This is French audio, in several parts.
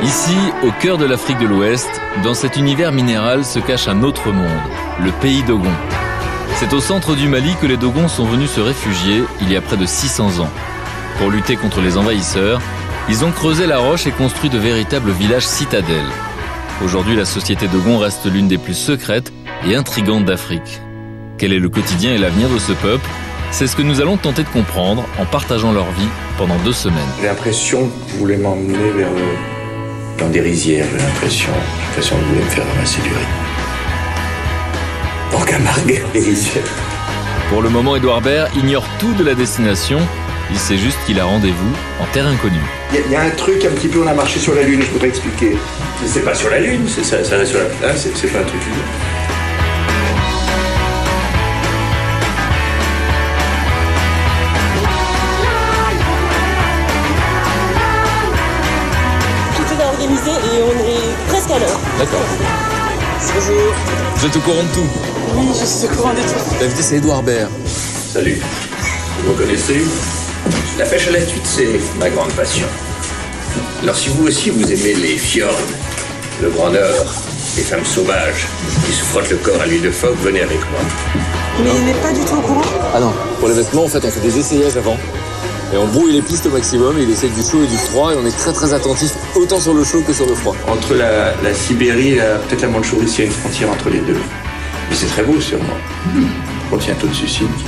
Ici, au cœur de l'Afrique de l'Ouest, dans cet univers minéral se cache un autre monde, le pays Dogon. C'est au centre du Mali que les Dogons sont venus se réfugier il y a près de 600 ans. Pour lutter contre les envahisseurs, ils ont creusé la roche et construit de véritables villages citadelles. Aujourd'hui, la société Dogon reste l'une des plus secrètes et intrigantes d'Afrique. Quel est le quotidien et l'avenir de ce peuple ? C'est ce que nous allons tenter de comprendre en partageant leur vie pendant 2 semaines. J'ai l'impression que vous voulez m'emmener dans des rizières, j'ai l'impression que vous voulez me faire ramasser du riz. En Camargue, les rizières. Pour le moment, Édouard Baird ignore tout de la destination. Il sait juste qu'il a rendez-vous en terre inconnue. Il y a un truc un petit peu, on a marché sur la Lune, je pourrais expliquer. Mais c'est pas sur la Lune, ça reste sur la... Ah, c'est pas un truc lumineux. Et on est presque à l'heure. D'accord. Bonjour. Vous êtes au courant de tout ? Oui, je suis au courant de tout. L'invité, c'est Édouard Baird. Salut. Vous me connaissez ? La pêche à la truite, c'est ma grande passion. Alors si vous aussi vous aimez les fjords, le Grand Nord, les femmes sauvages qui se frottent le corps à l'huile de phoque, venez avec moi. Mais il n'est pas du tout au courant ? Ah non, pour les vêtements, en fait, on fait des essayages avant. Et on brouille les pistes au maximum, et il essaie du chaud et du froid, et on est très très attentif, autant sur le chaud que sur le froid. Entre la Sibérie et peut-être la Mandchourie, il y a une frontière entre les deux. Mais c'est très beau, sûrement. Quand il y a un taux de suicide qui...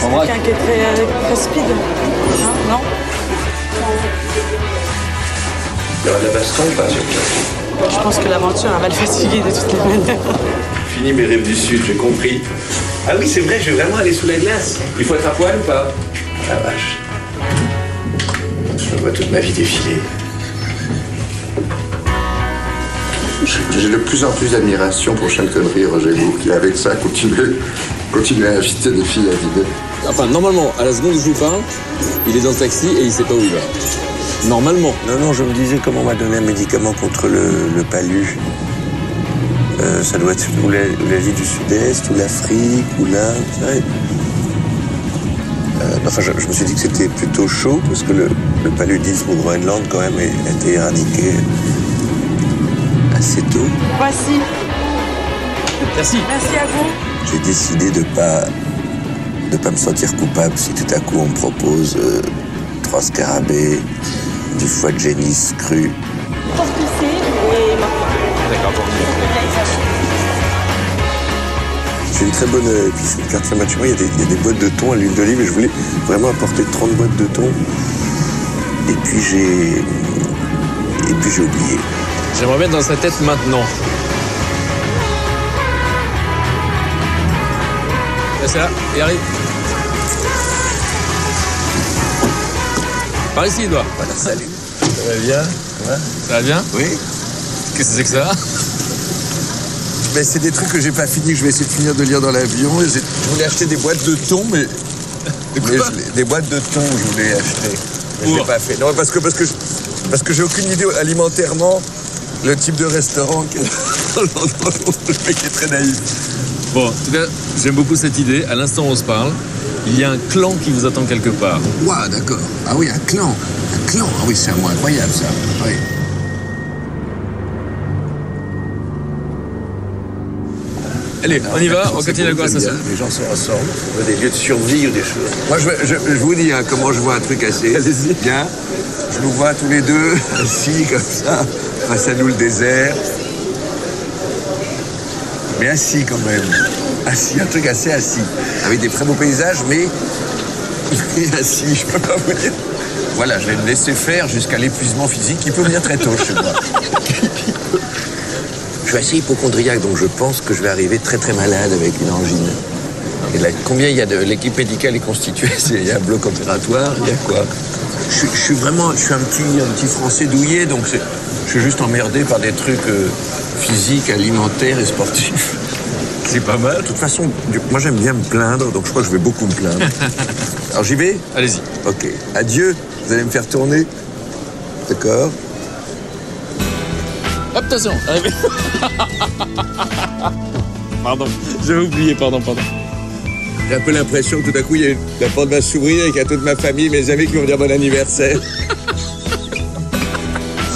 C'est quelqu'un qui est très speed. Non ? Il y aura de la baston ou pas sur place ? Je pense que l'aventure va le fatiguer de toutes les manières. Fini mes rêves du Sud, j'ai compris. Ah oui, c'est vrai, je vais vraiment aller sous la glace. Il faut être à poil ou pas ? La vache. Je vois toute ma vie défiler. J'ai de plus en plus d'admiration pour Sean Connery et Roger Moore, qui avec ça continue à inviter des filles à dîner. Enfin, normalement, à la seconde où je vous parle, il est dans le taxi et il sait pas où il va. Normalement. Non, je me disais comment on m'a donné un médicament contre le palu. Ça doit être ou l'Asie du Sud-Est, ou l'Afrique, ou l'Inde. Enfin, je me suis dit que c'était plutôt chaud, parce que le paludisme au Groenland, quand même, a été éradiqué assez tôt. Voici. Merci. Merci à vous. J'ai décidé de pas me sentir coupable si tout à coup on me propose 3 scarabées, du foie de génisse cru. Transplissé et maintenant. D'accord, pour C'est une très bonne épicerie de quartier Mathieu. Il y a des boîtes de thon à l'huile d'olive et je voulais vraiment apporter 30 boîtes de thon. Et puis j'ai oublié. J'aimerais mettre dans sa tête maintenant. C'est là, il arrive. Par ici, Edouard. Voilà, salut. Ça va bien ? Ça va bien ? Oui. Qu'est-ce que c'est que ça ? Mais c'est des trucs que j'ai pas fini, que je vais essayer de finir de lire dans l'avion. Je voulais acheter des boîtes de thon, mais des boîtes de thon, je voulais acheter. Mais je l'ai pas fait. Non, parce que j'ai aucune idée alimentairement le type de restaurant que le mec est très naïf. Bon, en tout cas, j'aime beaucoup cette idée. À l'instant où on se parle, il y a un clan qui vous attend quelque part. Ouah, d'accord. Ah oui, un clan. Un clan. Ah oui, c'est un mot incroyable, ça. Oui. Allez, on y va, on continue la conversation. Les gens se ressemblent. On veut des lieux de survie ou des choses. Moi, je vous dis comment je vois un truc assez bien. Je nous vois tous les deux, assis comme ça, face à nous le désert. Mais assis quand même. Assis, un truc assez assis. Avec des très beaux paysages, mais assis, je peux pas vous dire. Voilà, je vais me laisser faire jusqu'à l'épuisement physique qui peut venir très tôt chez moi. Je suis assez hypochondriaque, donc je pense que je vais arriver très très malade avec une angine. Et là, combien il y a de l'équipe médicale est constituée? Il y a un bloc opératoire, il y a quoi? Je suis un petit Français douillet, donc je suis juste emmerdé par des trucs physiques, alimentaires et sportifs. C'est pas mal. De toute façon, moi j'aime bien me plaindre, donc je crois que je vais beaucoup me plaindre. Alors j'y vais? Allez-y. Ok. Adieu, vous allez me faire tourner. D'accord? Hop, attention, arrivé. Pardon, j'avais oublié, pardon. J'ai un peu l'impression que tout à coup, la porte va s'ouvrir et qu'il y a toute ma famille, mes amis qui vont me dire bon anniversaire.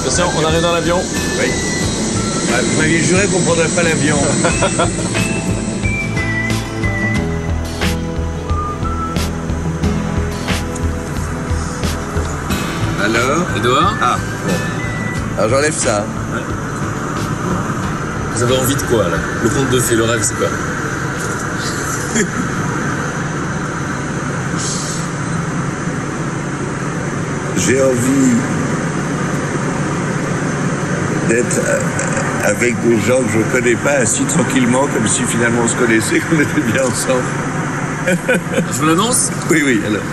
Attention, on arrive dans l'avion. Oui. Ah, vous m'aviez juré qu'on ne prendrait pas l'avion. Alors Edouard, Ah, bon. Alors j'enlève ça. vous avez envie de quoi là? Le conte de fées, le rêve, c'est quoi? J'ai envie d'être avec des gens que je ne connais pas, assis tranquillement, comme si finalement on se connaissait, qu'on était bien ensemble. Je vous l'annonce? Oui, oui, alors.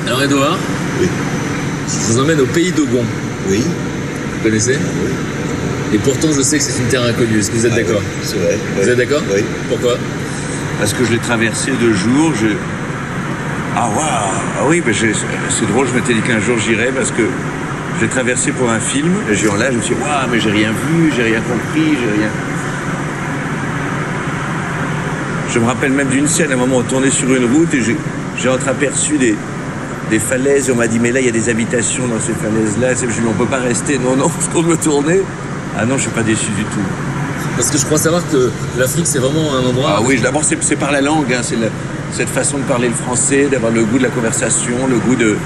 Alors Edouard, Oui. je vous emmène au pays d'Ogon. Oui. Vous connaissez? Oui. Et pourtant, je sais que c'est une terre inconnue. Est-ce que vous êtes d'accord? Oui, c'est vrai. Vous êtes d'accord? Oui. Pourquoi? Parce que je l'ai traversé 2 jours. Ah, waouh! Ah oui, mais c'est drôle, je m'étais dit qu'un jour j'irais parce que j'ai traversé pour un film. Et là, je me suis dit, waouh, mais j'ai rien vu, j'ai rien compris, j'ai rien. Je me rappelle même d'une scène, à un moment, on tournait sur une route et j'ai entreaperçu des falaises. Et on m'a dit, mais là, il y a des habitations dans ces falaises-là. Je me suis dit, on peut pas rester. Non, je tourne me tourner. Ah non, je suis pas déçu du tout. Parce que je crois savoir que l'Afrique, c'est vraiment un endroit... Ah oui, d'abord, c'est par la langue. Hein, c'est cette façon de parler le français, d'avoir le goût de la conversation, le goût de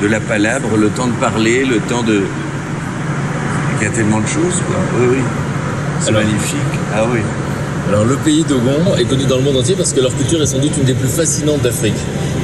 la palabre, le temps de parler, le temps de... Il y a tellement de choses, quoi. Oui, oui. C'est magnifique. Ah oui. Alors le pays d'Ogon est connu dans le monde entier parce que leur culture est sans doute une des plus fascinantes d'Afrique.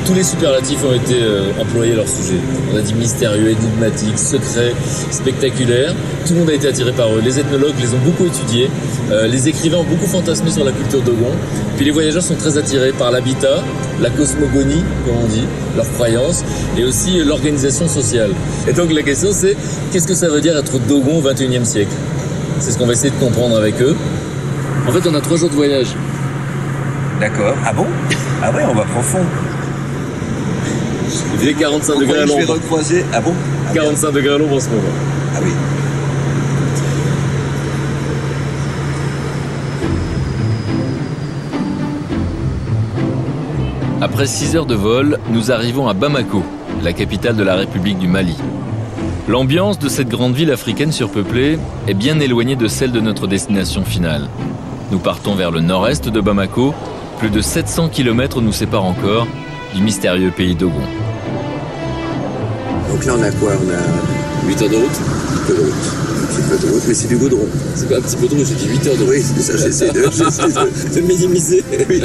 Tous les superlatifs ont été employés à leur sujet. On a dit mystérieux, énigmatique, secret, spectaculaire. Tout le monde a été attiré par eux. Les ethnologues les ont beaucoup étudiés. Les écrivains ont beaucoup fantasmé sur la culture d'Ogon. Puis les voyageurs sont très attirés par l'habitat, la cosmogonie, comme on dit, leurs croyances, et aussi l'organisation sociale. Et donc la question c'est, qu'est-ce que ça veut dire être Dogon au XXIe siècle? C'est ce qu'on va essayer de comprendre avec eux. En fait, on a 3 jours de voyage. D'accord. Ah bon? Ah ouais, on va profond. Il fait 45 degrés à Je vais l'ombre. recroiser. Ah bon? 45 degrés à l'ombre en ce moment. Ah oui. Après 6 heures de vol, nous arrivons à Bamako, la capitale de la République du Mali. L'ambiance de cette grande ville africaine surpeuplée est bien éloignée de celle de notre destination finale. Nous partons vers le nord-est de Bamako. Plus de 700 km nous séparent encore du mystérieux pays d'Ogon. Donc là, on a quoi? On a 8 heures de route? un peu de route. Un petit peu de route, mais c'est du goudron. C'est pas un petit peu de route, j'ai dit 8 heures de route. Oui, c'est ça, j'essaie de minimiser. Oui.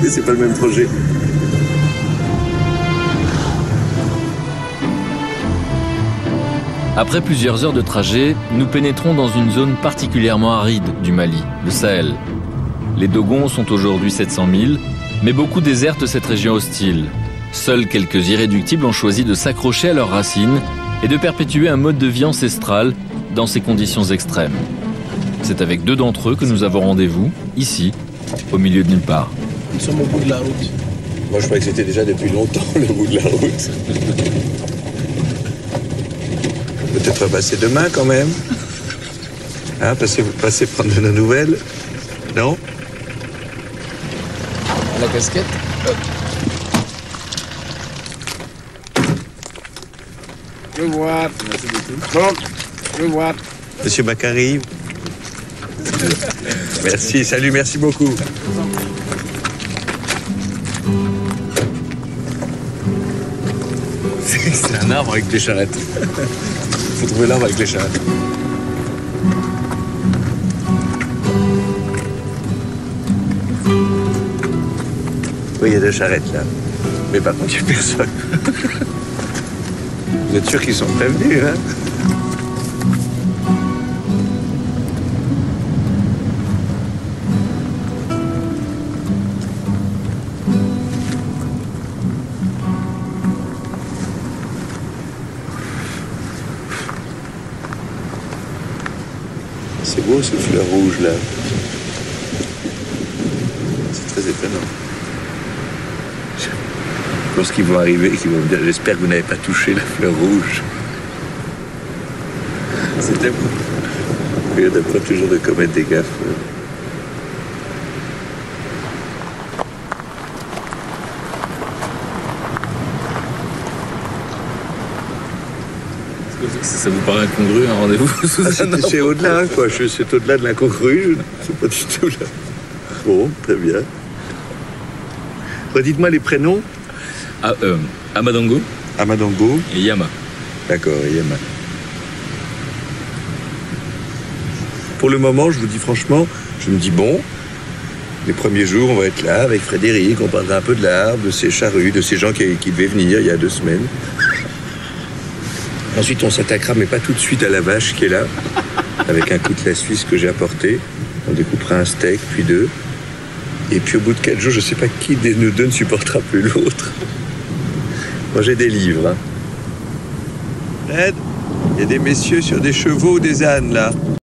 Mais c'est pas le même projet. Après plusieurs heures de trajet, nous pénétrons dans une zone particulièrement aride du Mali, le Sahel. Les Dogons sont aujourd'hui 700 000, mais beaucoup désertent cette région hostile. Seuls quelques irréductibles ont choisi de s'accrocher à leurs racines et de perpétuer un mode de vie ancestral dans ces conditions extrêmes. C'est avec 2 d'entre eux que nous avons rendez-vous, ici, au milieu de nulle part. Nous sommes au bout de la route. Moi, je croyais que c'était déjà depuis longtemps le bout de la route. Peut-être repasser demain quand même. Hein, passer prendre de nos nouvelles. Non? La casquette? Je vois. Merci beaucoup. Je vois. Monsieur Macari. Merci, salut, merci beaucoup. C'est un arbre avec des charrettes. Faut trouver l'arbre avec les charrettes. Oui, il y a 2 charrettes là. Mais par contre, il n'y a personne. Vous êtes sûr qu'ils sont prévenus, hein? C'est beau ce fleur rouge là. C'est très étonnant. Je pense qu'ils vont arriver et qu'ils vont me dire j'espère que vous n'avez pas touché la fleur rouge. C'était bon. Il n'y a pas toujours de commettre des gaffes. Ça vous paraît incongru un rendez-vous sous un arbre? C'est au-delà, quoi. C'est au-delà de l'incongru. C'est pas du tout là. Bon, très bien. Redites-moi les prénoms. Amadango Amadango. et Yama. D'accord, Yama. Pour le moment, je vous dis franchement, je me dis bon, les premiers jours, on va être là avec Frédéric, on parlera un peu de l'arbre, de ses charrues, de ces gens qui devaient venir il y a 2 semaines. Ensuite, on s'attaquera, mais pas tout de suite, à la vache qui est là, avec un coutelas suisse que j'ai apporté. On découpera un steak, puis 2. Et puis au bout de 4 jours, je sais pas qui de nous 2 ne supportera plus l'autre. Moi, j'ai des livres. Hein. Fred, il y a des messieurs sur des chevaux ou des ânes, là.